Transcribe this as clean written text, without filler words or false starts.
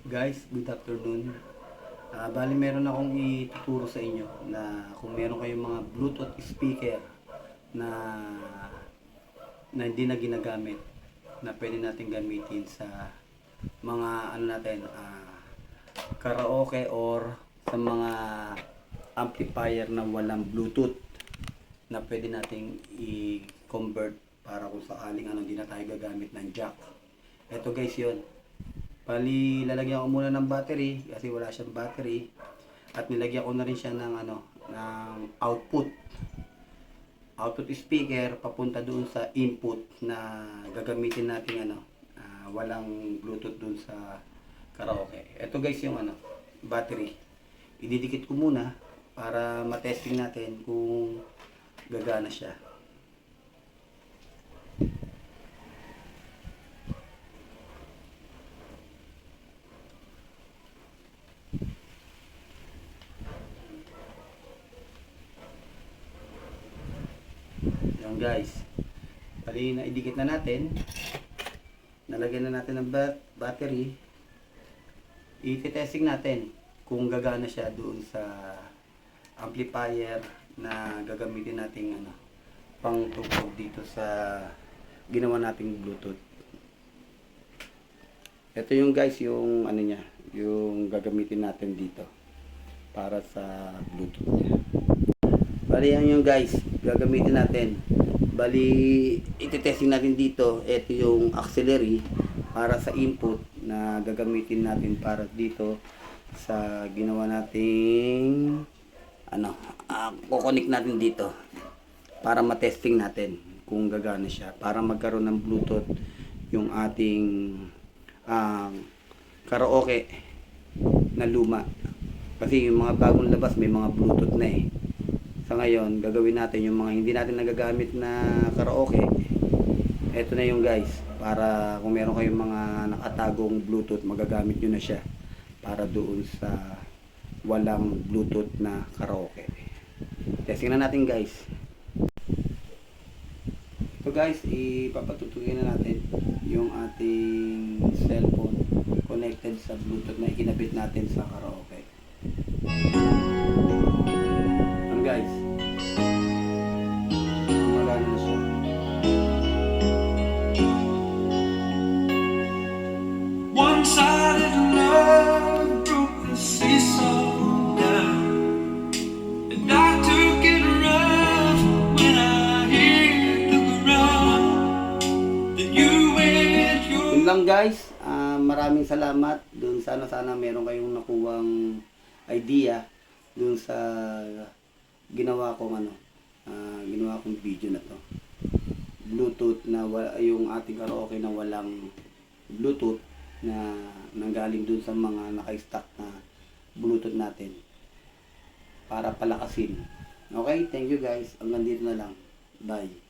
Guys, good afternoon. Bali meron akong ituturo sa inyo na kung meron kayong mga Bluetooth speaker na hindi na ginagamit, na pwede natin gamitin sa mga karaoke or sa mga amplifier na walang Bluetooth, na pwede nating i-convert para kung sakaling hindi na tayo gagamit ng jack. Ito guys, yun. Bali, lalagyan ko muna ng battery kasi wala siyang battery, at nilagyan ko na rin siya ng ng output speaker papunta doon sa input na gagamitin natin walang Bluetooth doon sa karaoke. Ito guys yung battery. Ididikit ko muna para matesting natin kung gagana siya. Yan guys, bali na idikit na natin, nalagyan na natin ng battery. I-testing natin kung gagana siya doon sa amplifier na gagamitin nating pang tugtog dito sa ginawa nating Bluetooth. Ito yung guys, yung niya, yung gagamitin natin dito para sa Bluetooth niya. Bali yan yung guys, gagamitin natin. Bali, iti-testing natin dito. Ito yung auxiliary para sa input na gagamitin natin para dito sa ginawa nating kukonek natin dito para matesting natin kung gagana siya, para magkaroon ng Bluetooth yung ating karaoke na luma. Kasi yung mga bagong labas may mga Bluetooth na eh. Sa ngayon, gagawin natin yung mga hindi natin nagagamit na karaoke. Ito na yung guys, para kung meron kayong mga nakatagong Bluetooth, magagamit nyo na siya para doon sa walang Bluetooth na karaoke. Testing na natin guys. So guys, ipapatutugin na natin yung ating cellphone connected sa Bluetooth na ikinabit natin sa karaoke. Guys, gumagana na siya. One-sided love broke the seesaw down, and I took it rough when I hit the ground. Then you went your... Yun lang guys, maraming salamat dun. Sana meron kayong nakuwang idea dun sa ginawa kong video na to. Bluetooth na yung ating karaoke na walang Bluetooth, na nanggaling dun sa mga naka-stock na Bluetooth natin para palakasin. Okay, thank you guys. Hanggang dito na lang. Bye.